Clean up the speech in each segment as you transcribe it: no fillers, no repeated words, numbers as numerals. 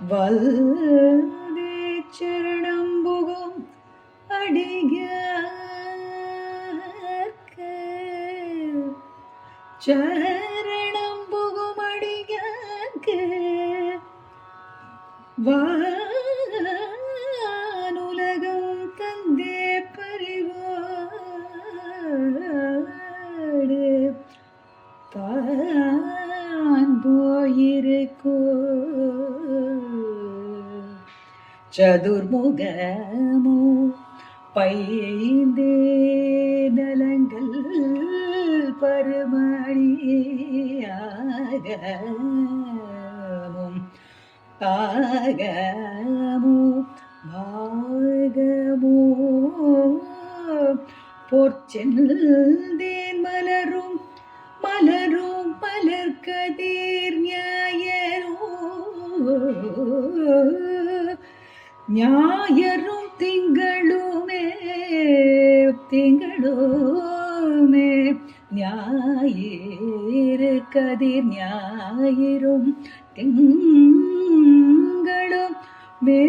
வல்தே சரணம்புகும் அடியார்க்கு சரணம்புகும் அடியார்க்கு வானுலகம் தந்தே பரிவோடு தான் போயிருக்கோ சதுர்முகமோ பைந்தே நலங்கள் பருமணியாகமும் ஆகமோ பாகமோ பொற்செந்தேன் மலரும் மலரும் மலர்கதிர் ஞாயரும் திங்களுமே திங்களுமே ஞாயிறு கதிர் ஞாயிறும் திங்களும் மே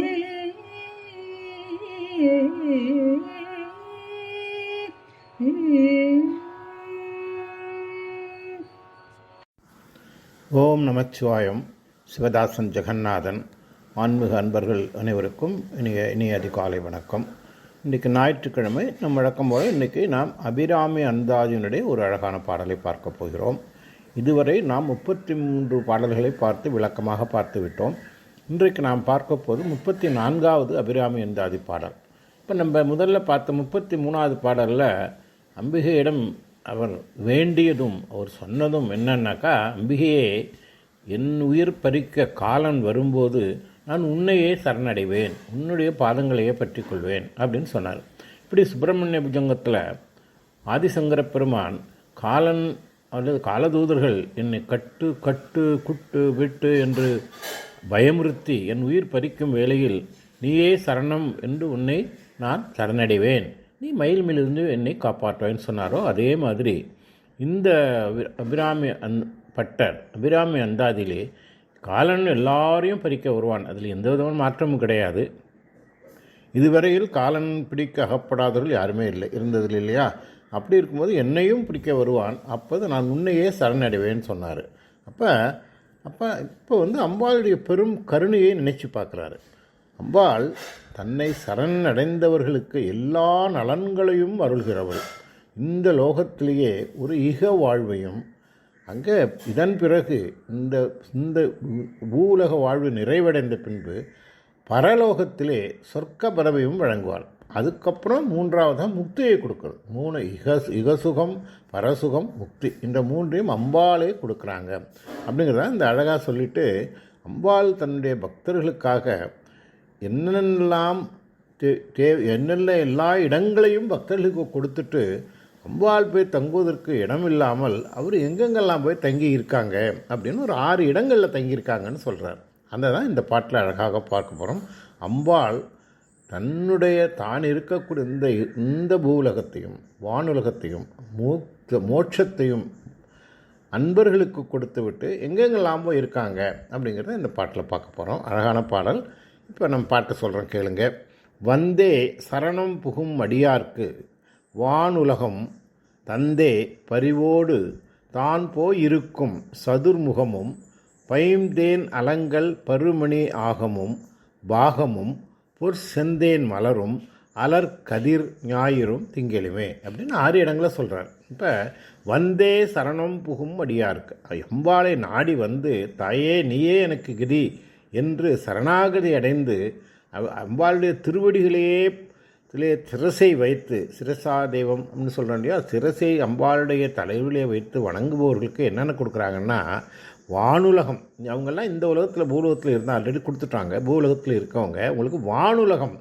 ஓம் நமச்சிவாயம். சிவதாசன் ஜெகநாதன். ஆன்மீக அன்பர்கள் அனைவருக்கும் இனிய அதிகாலை வணக்கம். இன்றைக்கு ஞாயிற்றுக்கிழமை நம் வழக்கம் போல இன்றைக்கி நாம் அபிராமி அந்தாதியினுடைய ஒரு அழகான பாடலை பார்க்க போகிறோம். இதுவரை நாம் 33 பாடல்களை பார்த்து விளக்கமாக பார்த்து விட்டோம். இன்றைக்கு நாம் பார்க்க போது 34வது அபிராமி அந்தாதி பாடல். இப்போ நம்ம முதல்ல பார்த்த 33வது பாடலில் அம்பிகையிடம் அவர் வேண்டியதும் அவர் சொன்னதும் என்னன்னாக்கா, அம்பிகையே, என் உயிர் பறிக்க காலன் வரும்போது நான் உன்னையே சரணடைவேன், உன்னுடைய பாதங்களையே பற்றி கொள்வேன் அப்படின்னு சொன்னார். இப்படி சுப்பிரமணிய புஜங்கத்தில் ஆதிசங்கர பெருமான் காலன் அல்லது காலதூதர்கள் என்னை கட்டு கட்டு குட்டு விட்டு என்று பயமுறுத்தி என் உயிர் பறிக்கும் வேளையில் நீயே சரணம் என்று உன்னை நான் சரணடைவேன், நீ மயில் மேலிருந்து என்னை காப்பாற்றுவேன்னு சொன்னாரோ அதே மாதிரி இந்த அபிராமி அந்தாதியிலே காலன் எல்லாரையும் பறிக்க வருவான். அதில் எந்த விதமான மாற்றமும் கிடையாது. இதுவரையில் காலன் பிடிக்க அகப்படாதவர்கள் யாருமே இருந்ததில்லை இல்லையா? அப்படி இருக்கும்போது என்னையும் பிடிக்க வருவான், அப்போது நான் உன்னையே சரணடைவேன்னு சொன்னார். இப்போ அம்பாளுடைய பெரும் கருணையை நினைச்சு பார்க்குறாரு. அம்பாள் தன்னை சரணடைந்தவர்களுக்கு எல்லா நலன்களையும் அருள்கிறவள். இந்த லோகத்திலேயே ஒரு இக வாழ்வையும் அங்கே இதன் பிறகு இந்த பூலக வாழ்வு நிறைவடைந்த பின்பு பரலோகத்திலே சொர்க்க பதவியும் வழங்குவாள். அதுக்கப்புறம் 3வதாக முக்தியை கொடுக்குறது. 3 இகசுகம், பரசுகம், முக்தி, இந்த 3ஐயும் அம்பாளே கொடுக்குறாங்க அப்படிங்கிறத இந்த அழகாக சொல்லிட்டு, அம்பாள் தன்னுடைய பக்தர்களுக்காக என்னென்னலாம் என்னென்ன எல்லா இடங்களையும் பக்தர்களுக்கு கொடுத்துட்டு அம்பாள் போய் தங்குவதற்கு இடம் இல்லாமல் அவர் எங்கெங்கெல்லாம் போய் தங்கி இருக்காங்க அப்படின்னு ஒரு 6 இடங்களில் தங்கியிருக்காங்கன்னு சொல்கிறார். அந்த தான் இந்த பாட்டில் அழகாக பார்க்க போகிறோம். அம்பாள் தான் இருக்கக்கூடிய இந்த பூலகத்தையும் வானுலகத்தையும் மோட்சத்தையும் அன்பர்களுக்கு கொடுத்து விட்டு எங்கெங்கெல்லாம் போய் இருக்காங்க அப்படிங்கிறத இந்த பாட்டில் பார்க்க போகிறோம். அழகான பாடல். இப்போ நம்ம பாட்டை சொல்கிறோம், கேளுங்க. வந்தே சரணம் புகும் அடியார்க்கு வானுலகம் தந்தே பரிவோடு தான் போயிருக்கும் சதுர்முகமும் பைந்தேன் அலங்கல் பருமணி ஆகமும் பாகமும் பொற்செந்தேன் மலரும் அலர் கதிர் ஞாயிறும் திங்களுமே அப்படின்னு 6 இடங்களை சொல்கிறார். இப்போ வந்தே சரணம் புகும் அடியார்க்கு, அம்பாளை நாடி வந்து தாயே நீயே எனக்கு கிரி என்று சரணாகதி அடைந்து அம்பாளுடைய திருவடிகளையே சிரசை வைத்து, சிரசா தெய்வம் அப்படின்னு சொல்கிறோம் இல்லையா, சிரசை அம்பாளுடைய தலைவிலே வைத்து வணங்குபவர்களுக்கு என்னென்ன கொடுக்குறாங்கன்னா, வானுலகம். அவங்கெல்லாம் இந்த உலகத்தில் பூலகத்தில் இருந்தால் ஆல்ரெடி கொடுத்துட்டாங்க. பூலகத்தில் இருக்கவங்க உங்களுக்கு வானுலகம்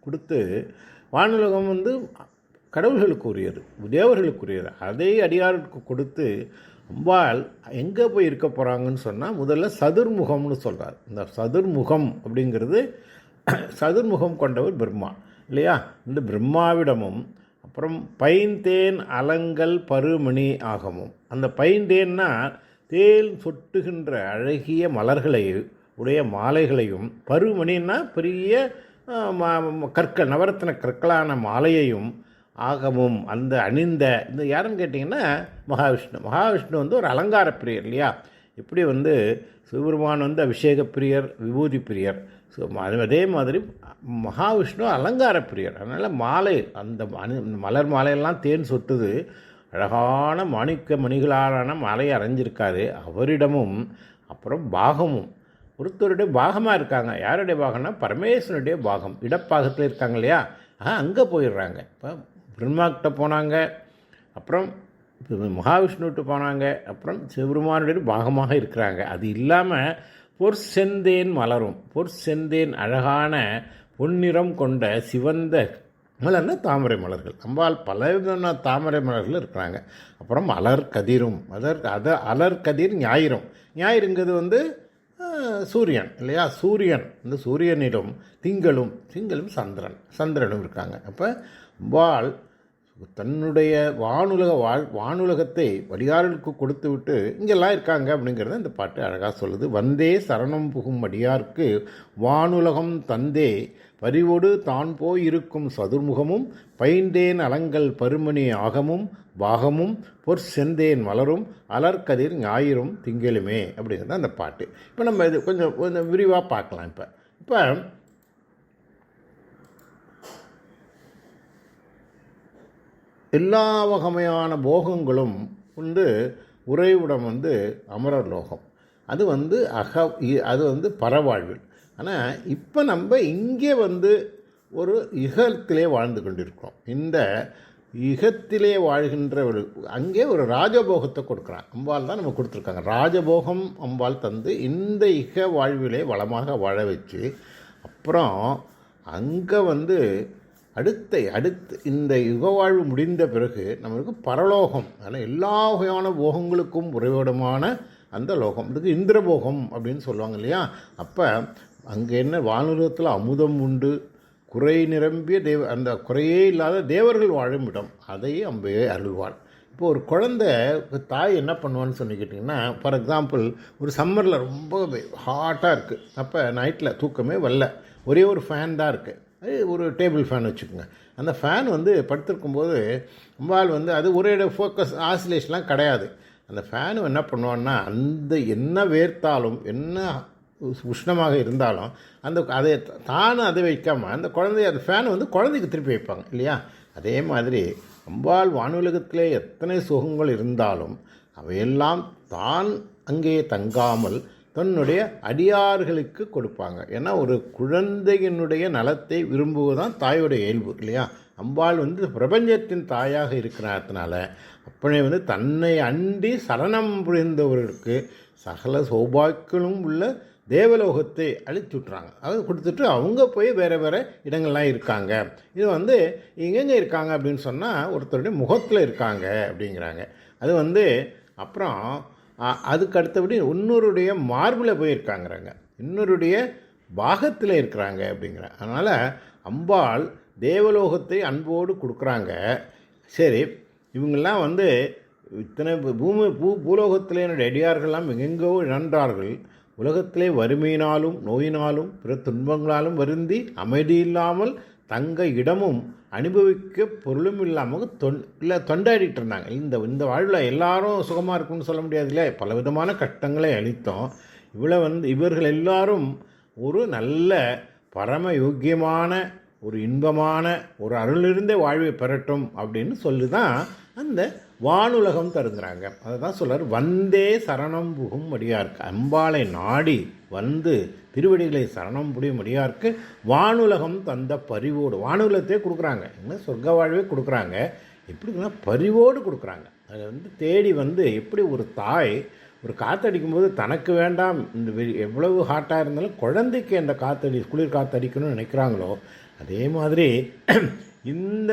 கொடுத்து, வானுலகம் கடவுள்களுக்கு உரியது, தேவர்களுக்குரியது, அதை அடியாருக்கு கொடுத்து அம்பாள் எங்கே போய் இருக்க போகிறாங்கன்னு சொன்னால் முதல்ல சதுர்முகம்னு சொல்கிறார். இந்த சதுர்முகம் அப்படிங்கிறது சதுர்முகம் கொண்டவர் பிரம்மா இல்லையா? இந்த பிரம்மாவிடமும் அப்புறம் பைந்தேன் அலங்கல் பருமணி ஆகமும், அந்த பைந்தேன்னா தேன் சொட்டுகின்ற அழகிய மலர்களை உடைய மாலைகளையும், பருமணின்னா பெரிய கற்கள், நவரத்ன கற்களான மாலையையும், ஆகமும் அந்த அணிந்த இந்த யாருன்னு கேட்டிங்கன்னா மகாவிஷ்ணு வந்து ஒரு அலங்கார பிரியர் இல்லையா. இப்படி வந்து சிவபெருமான் வந்து அபிஷேக பிரியர், விபூதி பிரியர். ஸோ அதே மாதிரி மகாவிஷ்ணு அலங்கார பிரியர். அதனால் மாலை அந்த மலர் மாலையெல்லாம் தேன் சொட்டுது, அழகான மாணிக்க மணிகளாலான மாலையை அரைஞ்சிருக்காரு. அவரிடமும் அப்புறம் பாகமும் ஒருத்தருடைய பாகமாக இருக்காங்க. யாருடைய பாகம்னா பரமேஸ்வரனுடைய பாகம், இடப்பாகத்தில் இருக்காங்க இல்லையா. அங்கே போயிடுறாங்க. இப்போ பிரம்மாக்கிட்ட போனாங்க, அப்புறம் மகாவிஷ்ணுவிட்டு போனாங்க, அப்புறம் சிவபெருமானுடைய பாகமாக இருக்கிறாங்க. அது இல்லாமல் பொற்செந்தேன் மலரும், பொற்செந்தேன் அழகான பொன்னிறம் கொண்ட சிவந்த மலர்னா தாமரை மலர்கள். அம்பாள் பல விதமான தாமரை மலர்கள் இருக்கிறாங்க. அப்புறம் அலர் கதிரும், அலர் கதிர் ஞாயிறுங்கிறது வந்து சூரியன் இல்லையா. சூரியன், இந்த சூரியனிலும் திங்களும் சந்திரனும் இருக்காங்க. அப்போ அம்பாள் தன்னுடைய வானுலகத்தை வடியார்களுக்கு கொடுத்து விட்டு இங்கெல்லாம் இருக்காங்க அப்படிங்கிறத இந்த பாட்டு அழகாக சொல்லுது. வந்தே சரணம் புகும் வடியார்க்கு வானுலகம் தந்தே பரிவோடு தான் போய் இருக்கும் சதுர்முகமும் பைண்டேன் அலங்கல் பருமணி ஆகமும் பாகமும் பொற்செந்தேன் மலரும் அலர்கதிர் ஞாயிறும் திங்களுமே அப்படிங்கிறது அந்த பாட்டு. இப்போ நம்ம இது கொஞ்சம் விரிவாக பார்க்கலாம். இப்போ எல்லா வகையான போகங்களும் வந்து உறைவிடம் வந்து அமரர் லோகம். அது வந்து அது வந்து பரவாழ்வில். ஆனால் இப்போ நம்ம இங்கே வந்து ஒரு யுகத்திலே வாழ்ந்து கொண்டிருக்கிறோம். இந்த யுகத்திலே வாழ்கின்ற அங்கே ஒரு ராஜபோகத்தை கொடுக்குறான். அம்பாள் தான் நம்ம கொடுத்துருக்காங்க. ராஜபோகம் அம்பாள் தந்து இந்த யுக வாழ்விலே வளமாக வாழ வச்சு, அப்புறம் அங்கே வந்து அடுத்து இந்த யுக வாழ்வு முடிந்த பிறகு நம்மளுக்கு பரலோகம், அதில் எல்லா வகையான போகங்களுக்கும் உறைவிடமான அந்த லோகம், இதுக்கு இந்திரபோகம் அப்படின்னு சொல்லுவாங்க இல்லையா. அப்போ அங்கே என்ன வானுலகத்தில் அமுதம் உண்டு, குறை நிரம்பிய அந்த குறையே இல்லாத தேவர்கள் வாழும் இடம், அதையே அம்பையே அருள்வாள். இப்போ ஒரு குழந்தை தாய் என்ன பண்ணுவான்னு சொல்லிக்கிட்டிங்கன்னா, ஃபார் எக்ஸாம்பிள் ஒரு சம்மரில் ரொம்ப ஹாட்டாக இருக்குது, அப்போ நைட்டில் தூக்கமே வரல, ஒரே ஒரு ஃபேன் தான் இருக்குது, அது ஒரு டேபிள் ஃபேன் வச்சுக்கோங்க. அந்த ஃபேன் வந்து படுத்திருக்கும்போது அம்பாள் வந்து அது ஒரே ஃபோக்கஸ் ஆசிலேஷன்லாம் கிடையாது. அந்த ஃபேனு என்ன பண்ணுவான்னா, அந்த என்ன வேர்த்தாலும் என்ன உஷ்ணமாக இருந்தாலும் அதை அதை வைக்காமல் அந்த அந்த ஃபேனை வந்து குழந்தைக்கு திருப்பி வைப்பாங்க இல்லையா. அதே மாதிரி அம்பாள் வானுலகத்திலே எத்தனை சுகங்கள் இருந்தாலும் அவையெல்லாம் தான் அங்கே தங்காமல் தன்னுடைய அடியார்களுக்கு கொடுப்பாங்க. ஏன்னா ஒரு குழந்தையினுடைய நலத்தை விரும்புவதுதான் தாயோடைய இயல்பு இல்லையா. அம்பாள் வந்து பிரபஞ்சத்தின் தாயாக இருக்கிறதுனால அப்படியே வந்து தன்னை அண்டி சரணம் புரிந்தவர்களுக்கு சகல சௌபாக்கியங்களும் உள்ள தேவலோகத்தை அழித்துட்றாங்க. அது கொடுத்துட்டு அவங்க போய் வேறு வேறு இடங்கள்லாம் இருக்காங்க. இது வந்து எங்கெங்கே இருக்காங்க அப்படின்னு சொன்னால் ஒருத்தருடைய முகத்தில் இருக்காங்க அப்படிங்கிறாங்க. அது வந்து அப்புறம் அதுக்கு அடுத்தபடி இன்னொருடைய மார்பில் போயிருக்காங்கிறாங்க, இன்னொருடைய பாகத்தில் இருக்கிறாங்க அப்படிங்கிறாங்க. அதனால் அம்பாள் தேவலோகத்தை அன்போடு கொடுக்குறாங்க. சரி, இவங்கெல்லாம் வந்து இத்தனை பூலோகத்திலே என்னுடைய அடியார்கள்லாம் எங்கெங்கோ இழந்தார்கள், உலகத்திலே வறுமையினாலும் நோயினாலும் பிற துன்பங்களாலும் வருந்தி அமைதி இல்லாமல் தங்க இடமும் அனுபவிக்க பொருளும் இல்லாமல் தொண்டாடிட்டு இருந்தாங்க. இந்த வாழ்வில் எல்லாரும் சுகமாக இருக்குன்னு சொல்ல முடியாதுல்ல, பல விதமான கஷ்டங்களை அளித்தோம். இவர்கள் எல்லாரும் ஒரு நல்ல பரம யோக்கியமான ஒரு இன்பமான ஒரு அருளிருந்த வாழ்வை பெறட்டும் அப்படின்னு சொல்லி தான் அந்த வானுலகம் தருங்கிறாங்க. அதை தான் சொல்கிறார், வந்தே சரணம் புகும் அடியார்க்கு. அம்பாளை நாடி வந்து திருவடிகளை சரணம் புரியும் அடியார்க்கு வானுலகம் தந்த பரிவோடு, வானுலகத்தையே கொடுக்குறாங்க, இன்னும் சொர்க்க வாழ்வே கொடுக்குறாங்க. எப்படின்னா பரிவோடு கொடுக்குறாங்க. அதை வந்து தேடி வந்து எப்படி ஒரு தாய் ஒரு காற்றடிக்கும்போது தனக்கு வேண்டாம், இந்த எவ்வளவு ஹாட்டாக இருந்தாலும் குழந்தைக்கு அந்த குளிர் காற்றடிக்கணும்னு நினைக்கிறாங்களோ, அதே மாதிரி இந்த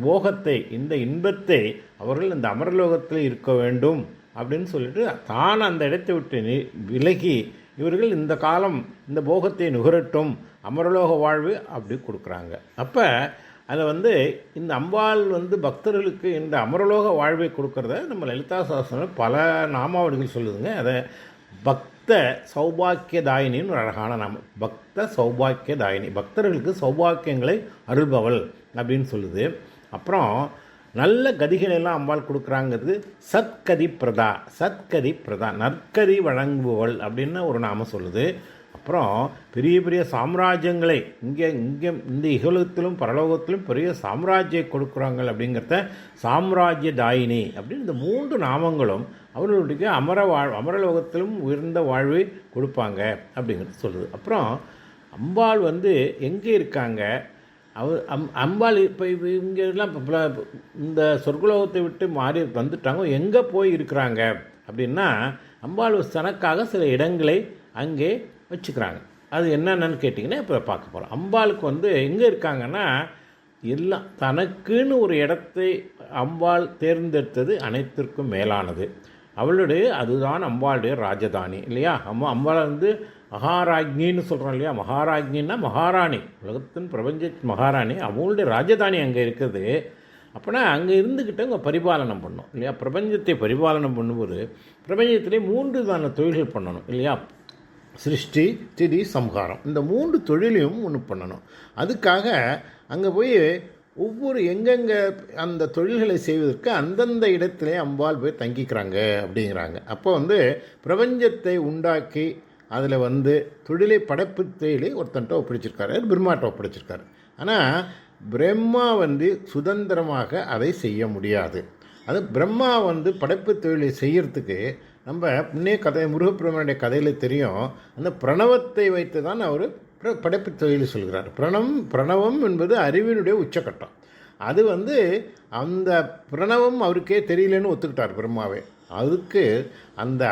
போகத்தை இந்த இன்பத்தை அவர்கள் இந்த அமரலோகத்தில் இருக்க வேண்டும் அப்படின்னு சொல்லிட்டு தான் அந்த இடத்தை விட்டு விலகி இவர்கள் இந்த காலம் இந்த போகத்தை நுகரட்டும், அமரலோக வாழ்வு அப்படி கொடுக்குறாங்க. அப்போ அதை வந்து இந்த அம்பாள் வந்து பக்தர்களுக்கு இந்த அமரலோக வாழ்வை கொடுக்கறத நம்ம லலிதா சாஸ்திரம் பல நாமாவளிகள் சொல்லுதுங்க. அதை பக்த சௌபாக்கியதாயினின்னு ஒரு அழகான நாமம். பக்த சௌபாக்கியதாயினி, பக்தர்களுக்கு சௌபாக்கியங்களை அருள்பவள் அப்படின்னு சொல்லுது. அப்புறம் நல்ல கதிகளெல்லாம் அம்பாள் கொடுக்குறாங்கிறது சத்கதி பிரதா, சத்கதி பிரதா, நற்கதி வழங்குபவள் அப்படின்னு ஒரு நாமம் சொல்லுது. அப்புறம் பெரிய பெரிய சாம்ராஜ்யங்களை இங்கே இந்த இகலோகத்திலும் பரலோகத்திலும் பெரிய சாம்ராஜ்யம் கொடுக்குறாங்க அப்படிங்கிறத சாம்ராஜ்ய தாயினி அப்படின்னு இந்த 3 நாமங்களும் அவர்களுடைய அமரலோகத்திலும் உயர்ந்த வாழ்வை கொடுப்பாங்க அப்படிங்கிறது சொல்லுது. அப்புறம் அம்பாள் வந்து எங்கே இருக்காங்க, அம்பாள் இப்போ இங்கெல்லாம் இந்த சொர்க்கலோகத்தை விட்டு மாறி வந்துட்டாங்க, எங்கே போய் இருக்கிறாங்க அப்படின்னா அம்பாள் தனக்காக சில இடங்களை அங்கே வச்சுக்கிறாங்க. அது என்னென்னு கேட்டிங்கன்னா இப்போ பார்க்க போகிறோம். அம்பாளுக்கு வந்து எங்கே இருக்காங்கன்னா எல்லாம் தனக்குன்னு ஒரு இடத்தை அம்பாள் தேர்ந்தெடுத்தது அனைத்திற்கும் மேலானது. அவளுடைய அதுதான் அம்பாளுடைய ராஜதானி இல்லையா. அம்பாள் வந்து மகாராஜ்னின்னு சொல்கிறோம் இல்லையா. மகாராஜ்னின்னா மகாராணி, உலகத்தின் பிரபஞ்ச மகாராணி. அவங்களுடைய ராஜதானி அங்கே இருக்குது. அப்போனா அங்கே இருந்துக்கிட்டு அங்கே பரிபாலனம் பண்ணணும் இல்லையா. பிரபஞ்சத்தை பரிபாலனம் பண்ணும்போது பிரபஞ்சத்திலே 3 விதமான தொழில்கள் பண்ணணும் இல்லையா. சிருஷ்டி, ஸ்திதி, சம்ஹாரம், இந்த 3 தொழிலையும் ஒன்று பண்ணணும். அதுக்காக அங்கே போய் ஒவ்வொரு எங்கெங்கே அந்த தொழில்களை செய்வதற்கு அந்தந்த இடத்திலே அம்பாள் போய் தங்கிக்கிறாங்க அப்படிங்கிறாங்க. அப்போ வந்து பிரபஞ்சத்தை உண்டாக்கி அதில் வந்து தொழிலை படைப்பு தொழிலை ஒருத்தன்ட்ட ஒப்படைச்சிருக்காரு, பிரம்மாட்ட ஒப்படைச்சிருக்காரு. ஆனால் பிரம்மா வந்து சுதந்திரமாக அதை செய்ய முடியாது. அது பிரம்மா வந்து படைப்பு தொழிலை செய்யறதுக்கு நம்ம முன்னே முருகப்பெருமானுடைய கதையில் தெரியும், அந்த பிரணவத்தை வைத்து தான் அவர் படைப்பு தொழில் சொல்கிறார். பிரணவம் என்பது அறிவினுடைய உச்சக்கட்டம். அது வந்து அந்த பிரணவம் அவருக்கே தெரியலன்னு ஒத்துக்கிட்டார் பிரம்மாவே. அதுக்கு அந்த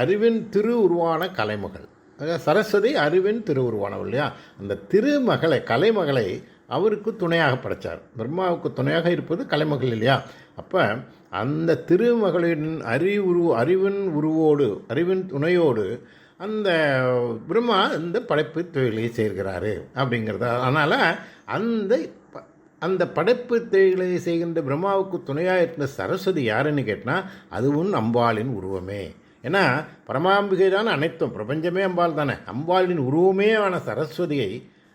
அறிவின் திரு உருவான கலைமகள் சரஸ்வதி அறிவின் திரு உருவானவள் இல்லையா. அந்த திருமகளை கலைமகளை அவருக்கு துணையாக படைத்தார். பிரம்மாவுக்கு துணையாக இருப்பது கலைமகள் இல்லையா. அப்போ அந்த திருமகளின் அறிவின் துணையோடு அந்த பிரம்மா இந்த படைப்பு தொழிலை செய்கிறாரு அப்படிங்கிறத. அதனால் அந்த படைப்பு தொழிலை செய்கின்ற பிரம்மாவுக்கு துணையாக இருந்த சரஸ்வதி யாருன்னு கேட்டால் அதுவும் அம்பாளின் உருவமே. ஏன்னா பரமாம்பிகை தானே அனைத்தும், பிரபஞ்சமே அம்பாள் தானே. அம்பாளின் உருவமே ஆன சரஸ்வதியை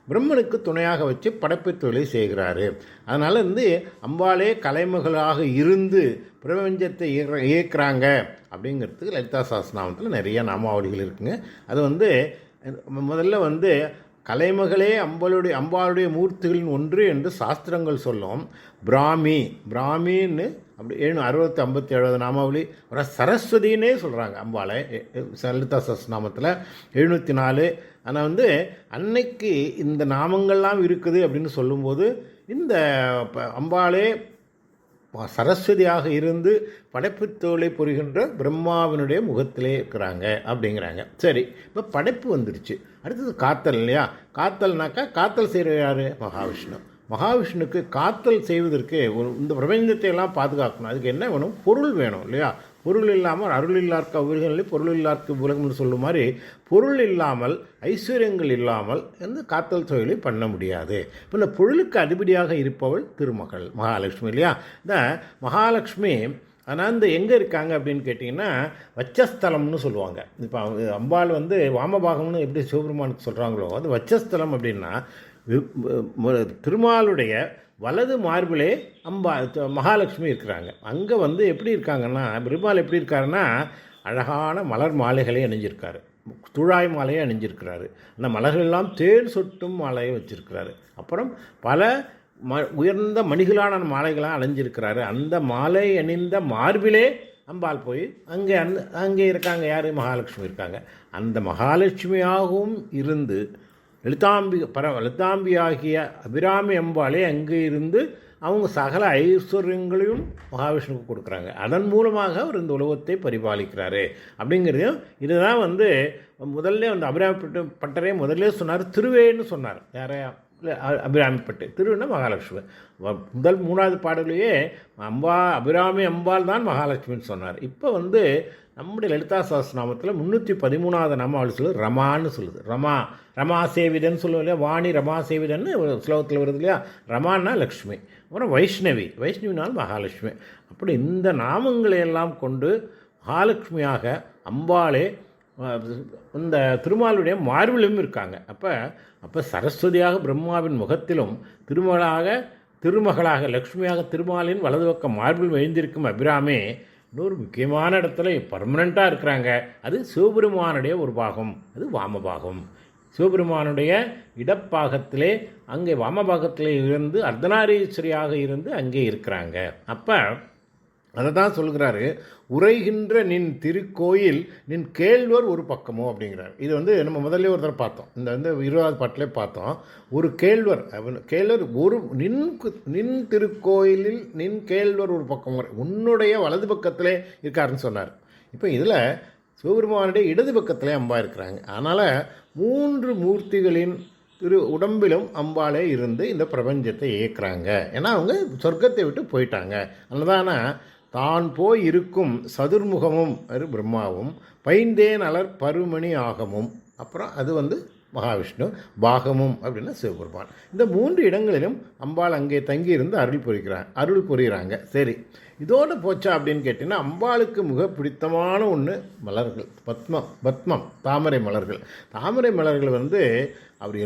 பிரம்மனுக்கு துணையாக வச்சு படைப்பு தொழிலை செய்கிறாரு. அதனால் வந்து அம்பாளே கலைமகளாக இருந்து பிரபஞ்சத்தை இயக்குறாங்க அப்படிங்கிறதுக்கு லலிதா சஹஸ்ரநாமத்தில் நிறைய நாமாவளிகள் இருக்குங்க. அது வந்து முதல்ல வந்து கலைமகளே அம்பாளுடைய மூர்த்திகளின் ஒன்று என்று சாஸ்திரங்கள் சொல்லும். பிராமின்னு அப்படி 757 நாமாவளி. சரஸ்வதினே சொல்கிறாங்க அம்பாளை லலிதா சஹஸ்ரநாமத்தில் 704. ஆனால் வந்து அன்னைக்கு இந்த நாமங்கள்லாம் இருக்குது அப்படின்னு சொல்லும்போது இந்த அம்பாளே சரஸ்வதியாக இருந்து படைப்பு தொழிலை புரிகின்ற பிரம்மாவினுடைய முகத்திலே இருக்கிறாங்க அப்படிங்கிறாங்க. சரி, இப்போ படைப்பு வந்துடுச்சு. அடுத்தது காத்தல் இல்லையா. காத்தல் செய்கிற யார்? மகாவிஷ்ணு. மகாவிஷ்ணுக்கு காத்தல் செய்வதற்கு இந்த பிரபஞ்சத்தை எல்லாம் பாதுகாக்கணும். அதுக்கு என்ன வேணும்? பொருள் வேணும் இல்லையா. பொருள் இல்லாமல் அருள் இல்லார்க்கு அவ்வுலகில் பொருள் இல்லார்க்கு உலகம்னு சொல்லும் மாதிரி பொருள் இல்லாமல் ஐஸ்வர்யங்கள் இல்லாமல் எந்த காத்தல் தொழிலை பண்ண முடியாது. இப்போ இந்த பொருளுக்கு அதிபதியாக இருப்பவள் திருமகள் மகாலட்சுமி இல்லையா. இந்த மகாலட்சுமி ஆனால் இந்த எங்கே இருக்காங்க அப்படின்னு கேட்டிங்கன்னா வச்சஸ்தலம்னு சொல்லுவாங்க. இப்போ அம்பாள் வந்து வாமபாகம்னு எப்படி சிவபெருமானுக்கு சொல்கிறாங்களோ அது வச்சஸ்தலம். அப்படின்னா திருமாலுடைய வலது மார்பிலே மகாலட்சுமி இருக்கிறாங்க. அங்கே வந்து எப்படி இருக்காங்கன்னா பெருமாள் எப்படி இருக்காருன்னா அழகான மலர் மாலைகளை அணிஞ்சிருக்காரு, துழாய் மாலையை அணிஞ்சிருக்கிறாரு. அந்த மலர்களெல்லாம் தேன் சொட்டும் மாலையை வச்சிருக்கிறாரு. அப்புறம் பல உயர்ந்த மணிகளான மாலைகளாக அணிஞ்சிருக்கிறாரு. அந்த மாலை அணிந்த மார்பிலே அம்பாள் போய் அங்கே இருக்காங்க. யார்? மகாலட்சுமி இருக்காங்க. அந்த மகாலட்சுமியாகவும் இருந்து லலிதாம்பியாகிய அபிராமி அம்பாளே அங்கே இருந்து அவங்க சகல ஐஸ்வர்யங்களையும் மகாவிஷ்ணுவுக்கு கொடுக்குறாங்க. அதன் மூலமாக அவர் இந்த உலகத்தை பரிபாலிக்கிறாரு அப்படிங்கிறதையும் இதுதான் வந்து முதல்ல அந்த அபிராமி பட்டரே முதல்ல சொன்னார். திருவேன்னு சொன்னார். யாரையா? அபிராமிப்பட்டு. திருன்னா மகாலட்சுமி. முதல் 3வது பாடலையே அபிராமி அம்பாள் தான் மகாலட்சுமின்னு சொன்னார். இப்போ வந்து நம்முடைய லலிதா சஹஸ்ரநாமத்தில் 313வது நாமாவளி சொல்லுது ரமான்னு சொல்லுது. ரமா சேவிதன்னு சொல்லுவோம் இல்லையா. வாணி ரமா சேவிதன்னு ஸ்லோகத்தில் வருது இல்லையா. ரமான்னா லக்ஷ்மி. அப்புறம் வைஷ்ணவினால் மகாலட்சுமி. அப்படி இந்த நாமங்களை எல்லாம் கொண்டு மகாலட்சுமியாக அம்பாளே இந்த திருமாலுடைய மார்பிலும் இருக்காங்க. அப்போ சரஸ்வதியாக பிரம்மாவின் முகத்திலும் திருமகளாக லக்ஷ்மியாக திருமாலின் வலது பக்கம் மார்பில் எழுந்திருக்கும் அபிராமே இன்னொரு முக்கியமான இடத்துல பர்மனண்ட்டாக இருக்கிறாங்க. அது சிவபெருமானுடைய ஒரு பாகம், அது வாமபாகம். சிவபெருமானுடைய இடப்பாகத்திலே அங்கே வாமபாகத்திலே இருந்து அர்த்தநாரீஸ்வரியாக இருந்து அங்கே இருக்கிறாங்க. அப்போ அதை தான் சொல்கிறாரு, உரைகின்ற நின் திருக்கோயில் நின் கேழ்வர் ஒரு பக்கமோ அப்படிங்கிறார். இது நம்ம முதல்ல ஒரு தடவை பார்த்தோம், இந்த 20வது பாட்டிலே பார்த்தோம். ஒரு கேழ்வர் ஒரு நின் திருக்கோயிலில் நின் கேழ்வர் ஒரு பக்கம், உன்னுடைய வலது பக்கத்திலே இருக்காருன்னு சொன்னார். இப்போ இதில் சிவபெருமானுடைய இடது பக்கத்திலே அம்பா இருக்கிறாங்க. அதனால் 3 மூர்த்திகளின் உடம்பிலும் அம்பாலே இருந்து இந்த பிரபஞ்சத்தை இயக்குறாங்க. ஏன்னா அவங்க சொர்க்கத்தை விட்டு போயிட்டாங்க. அதனால தான் போய் இருக்கும் சதுர்முகமும் பிரம்மாவும் பைந்தேன் அலர் பருமணி ஆகமும், அப்புறம் அது மகாவிஷ்ணு, பாகமும் அப்படின்னா சிவபெருமான். இந்த 3 இடங்களிலும் அம்பாள் அங்கே தங்கியிருந்து அருள் புரிகிறாங்க. சரி, இதோடு போச்சா அப்படின்னு கேட்டிங்கன்னா, அம்பாளுக்கு மிக பிடித்தமான ஒன்று மலர்கள், பத்மம், தாமரை மலர்கள். தாமரை மலர்கள் அவர்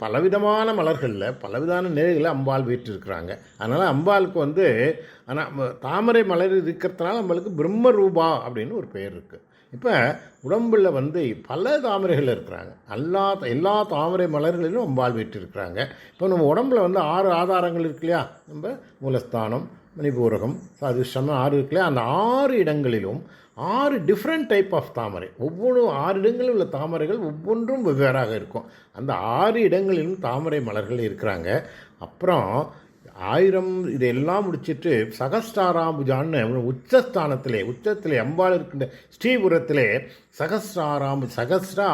பலவிதமான மலர்களில் பலவிதமான நிலைகளில் அம்பாள் வீற்றிருக்கிறாங்க. அதனால் அம்பாளுக்கு ஆனால் தாமரை மலர் இருக்கிறதுனால நம்மளுக்கு பிரம்ம ரூபா அப்படின்னு ஒரு பெயர் இருக்குது. இப்போ உடம்பில் பல தாமரைகள் இருக்கிறாங்க. எல்லா தாமரை மலர்களிலும் அம்பாள் வீற்றிருக்கிறாங்க. இப்போ நம்ம உடம்பில் 6 ஆதாரங்கள் இருக்கு இல்லையா, நம்ம மூலஸ்தானம், மணிபூரகம், சாதுஷ்டம் 6 இருக்கு இல்லையா, அந்த 6 இடங்களிலும் 6 டிஃப்ரெண்ட் டைப் ஆஃப் தாமரை, ஒவ்வொன்றும் 6 இடங்களில் உள்ள தாமரைகள் ஒவ்வொன்றும் வெவ்வேறாக இருக்கும். அந்த 6 இடங்களிலும் தாமரை மலர்கள் இருக்கிறாங்க. அப்புறம் 1000 இதெல்லாம் முடிச்சுட்டு சகஸ்ராராம்புஜான்னு உச்சத்திலே அம்பாள் இருக்கின்ற ஸ்ரீபுரத்திலே சகஸ்ர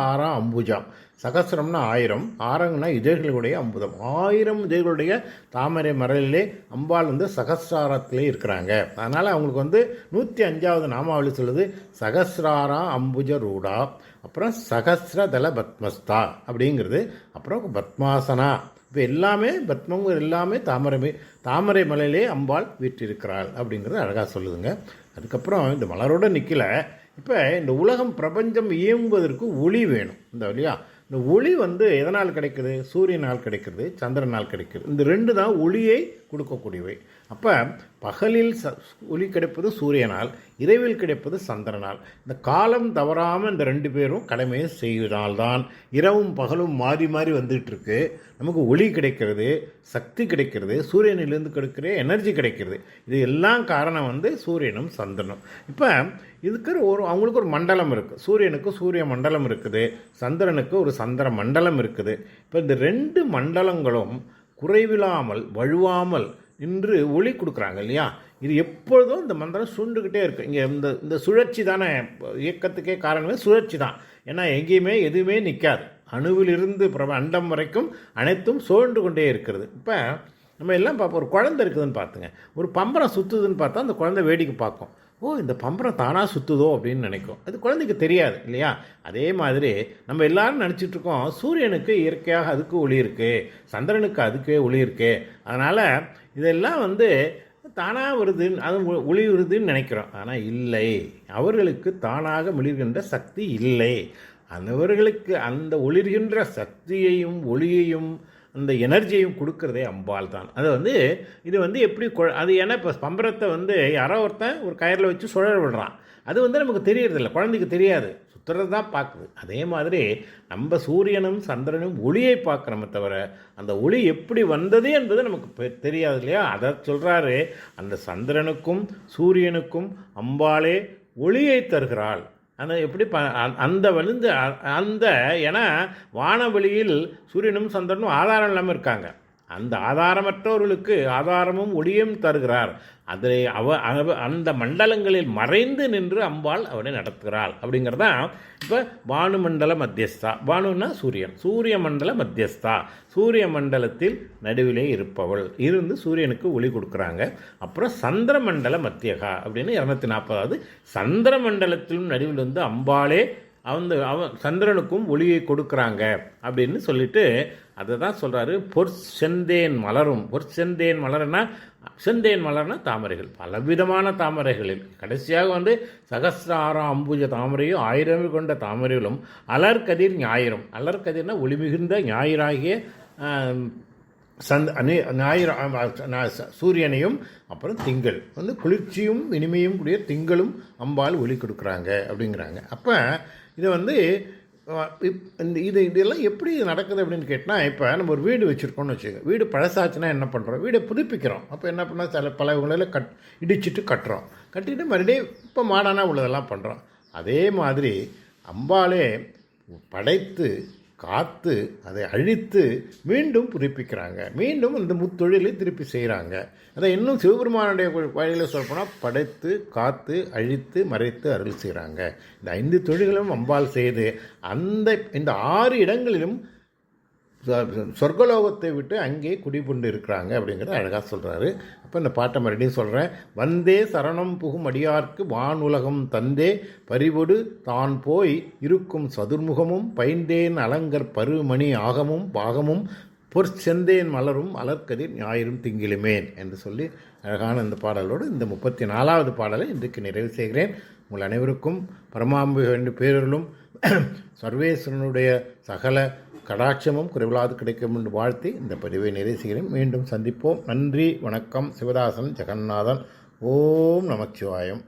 ஆரா அம்புஜாம். சகஸ்ரம்னா 1000, ஆரங்கன்னா இதழ்களுடைய அம்புதம். 1000 இதழ்களுடைய தாமரை மலரிலே அம்பாள் சகஸ்ராரத்திலே இருக்கிறாங்க. அதனால் அவங்களுக்கு 105வது நாமாவளி சொல்லுது சகஸ்ராரா அம்புஜ ரூடா, அப்புறம் சகஸ்ரதல பத்மஸ்தா அப்படிங்கிறது, அப்புறம் பத்மாசனா. இப்போ எல்லாமே எல்லாமே தாமரை மலையிலே அம்பாள் வீற்றிருக்கிறாள் அப்படிங்கிறது அழகாக சொல்லுதுங்க. அதுக்கப்புறம் இந்த மலரோடு நிற்கல. இப்போ இந்த உலகம் பிரபஞ்சம் இயங்குவதற்கு ஒளி வேணும் இல்லையா. இந்த ஒளி எதனால் கிடைக்குது? சூரியனால் கிடைக்கிறது, சந்திரனால் கிடைக்கிறது. இந்த 2 தான் ஒளியை கொடுக்கக்கூடியவை. அப்போ பகலில் ஒளி கிடைப்பது சூரியனால், இரவில் கிடைப்பது சந்திரனால். இந்த காலம் தவறாமல் இந்த 2 பேரும் கடமையை செய்வதால்தான் இரவும் பகலும் மாறி மாறி வந்துகிட்ருக்கு. நமக்கு ஒளி கிடைக்கிறது, சக்தி கிடைக்கிறது, சூரியனிலிருந்து கிடைக்கிற எனர்ஜி கிடைக்கிறது. இது எல்லாம் காரணம் சூரியனும் சந்திரனும். இப்போ இதுக்கு அவங்களுக்கு ஒரு மண்டலம் இருக்குது. சூரியனுக்கு சூரிய மண்டலம் இருக்குது, சந்திரனுக்கு ஒரு சந்திர மண்டலம் இருக்குது. இப்போ இந்த 2 மண்டலங்களும் குறைவில்லாமல் வழுவாமல் நின்று ஒளி கொடுக்குறாங்க இல்லையா. இது எப்பொழுதும் இந்த மந்திரம் சுண்டுக்கிட்டே இருக்குது. இங்கே இந்த சுழற்சி தானே இயக்கத்துக்கே காரணமே, சுழற்சி தான். ஏன்னா எங்கேயுமே எதுவுமே நிற்காது. அணுவிலிருந்து அண்டம் வரைக்கும் அனைத்தும் சுழன்று கொண்டே இருக்கிறது. இப்போ நம்ம எல்லாம் பார்ப்போம், ஒரு குழந்தை இருக்குதுன்னு பார்த்துங்க. ஒரு பம்பரம் சுற்றுதுன்னு பார்த்தா அந்த குழந்தை வேடிக்கை பார்க்கும். இந்த பம்பரம் தானாக சுற்றுதோ அப்படின்னு நினைக்கும். அது குழந்தைக்கு தெரியாது இல்லையா. அதே மாதிரி நம்ம எல்லாரும் நினச்சிட்ருக்கோம், சூரியனுக்கு இயற்கையாக அதுக்கு ஒளி இருக்குது, சந்திரனுக்கு அதுக்கே ஒளி இருக்குது, அதனால் இதெல்லாம் தானாக வருதுன்னு அது ஒளி வருதுன்னு நினைக்கிறோம். ஆனால் இல்லை, அவர்களுக்கு தானாக மிளிர்கின்ற சக்தி இல்லை. அவர்களுக்கு அந்த ஒளிர்கின்ற சக்தியையும் ஒளியையும் அந்த எனர்ஜியையும் கொடுக்குறதே அம்பாள் தான். அது இது எப்படி அது ஏன்னா இப்போ பம்பரத்தை யாரோ ஒருத்தன் ஒரு கயரில் வச்சு சுழற விடுறான். அது நமக்கு தெரியறதில்ல, குழந்தைக்கு தெரியாது, சுற்றுறது தான் பார்க்குது. அதே மாதிரி நம்ம சூரியனும் சந்திரனும் ஒளியை பார்க்குறோமே தவிர அந்த ஒளி எப்படி வந்தது என்பது நமக்கு தெரியாது இல்லையா. அதை சொல்கிறாரு, அந்த சந்திரனுக்கும் சூரியனுக்கும் அம்பாளே ஒளியை தருகிறாள். ஆனால் எப்படி அந்த ஏன்னா வானவெளியில் சூரியனும் சந்திரனும் ஆதாரம் இல்லாமல் இருக்காங்க. அந்த ஆதாரமற்றவர்களுக்கு ஆதாரமும் ஒளியும் தருகிறார். அதில் அந்த மண்டலங்களில் மறைந்து நின்று அம்பாள் அவனை நடத்துகிறாள் அப்படிங்கிறதான். இப்போ பானுமண்டல மத்தியஸ்தா, பானுன்னா சூரியன், சூரிய மண்டல மத்தியஸ்தா, சூரிய மண்டலத்தில் நடுவிலே இருப்பவள் இருந்து சூரியனுக்கு ஒளி கொடுக்குறாங்க. அப்புறம் சந்திர மண்டல மத்தியகா அப்படின்னு 240வது சந்திர மண்டலத்திலும் நடுவில் அம்பாளே சந்திரனுக்கும் ஒளியை கொடுக்குறாங்க அப்படின்னு சொல்லிட்டு அதை தான் சொல்கிறாரு. பொற்செந்தேன் மலரும். பொற்செந்தேன் மலர்னா, செந்தேன் மலர்னா தாமரைகள், பலவிதமான தாமரைகளில் கடைசியாக சகசிராரம் அம்புஜ தாமரையும் 1000 கொண்ட தாமரைகளும் அலர்கதிர் ஞாயிறும். அலர்கதிர்னா ஒளிமிகுந்த ஞாயிறாகிய சூரியனையும் அப்புறம் திங்கள் குளிர்ச்சியும் இனிமையும் கூடிய திங்களும் அம்பாள் ஒளி கொடுக்குறாங்க அப்படிங்கிறாங்க. அப்போ இதை இதெல்லாம் எப்படி நடக்குது அப்படின்னு கேட்டால், இப்போ நம்ம ஒரு வீடு வச்சுருக்கோம்னு வச்சுக்கோங்க. வீடு பழசாச்சுன்னா என்ன பண்ணுறோம்? வீடை புதுப்பிக்கிறோம். அப்போ என்ன பண்ணால் பல உங்களில் இடிச்சிட்டு கட்டுறோம். கட்டிட்டு மறுபடியும் இப்போ மாடானா உள்ளதெல்லாம் பண்ணுறோம். அதே மாதிரி அம்பாளே படைத்து காத்து அதை அழித்து மீண்டும் புதுப்பிக்கிறாங்க. மீண்டும் இந்த முத்தொழிலை திருப்பி செய்கிறாங்க. அதை இன்னும் சிவபெருமானுடைய வழியில் சொல்லப்போனால் படைத்து காத்து அழித்து மறைத்து அருள் செய்கிறாங்க. இந்த 5 தொழில்களும் அம்பாள் செய்து இந்த 6 இடங்களிலும் சொர்க்கலோகத்தை விட்டு அங்கே குடிபுண்டு இருக்கிறாங்க அப்படிங்கிறத அழகாக சொல்கிறாரு. அப்போ இந்த பாட்டை மறுபடியும் சொல்கிறேன். வந்தே சரணம் புகும் அடியார்க்கு வானுலகம் தந்தே பறிவொடு தான் போய் இருக்கும் சதுர்முகமும் பைந்தேன் அலங்கர் பருமணி ஆகமும் பாகமும் பொற்செந்தேன் மலரும் அலர்கதிர் ஞாயிறும் திங்கிலுமேன் என்று சொல்லி அழகான இந்த பாடலோடு இந்த 34வது பாடலை இன்றைக்கு நிறைவு செய்கிறேன். உங்கள் அனைவருக்கும் பரமாம்பு பேரர்களும் சர்வேஸ்வரனுடைய சகல கடாட்சமும் குறைவில்லாது கிடைக்கும் என்று வாழ்த்தி இந்த பதிவை நிறைவு செய்கிறேன். மீண்டும் சந்திப்போம். நன்றி, வணக்கம். சிவதாசன் ஜெகநாதன். ஓம் நமச்சிவாயம்.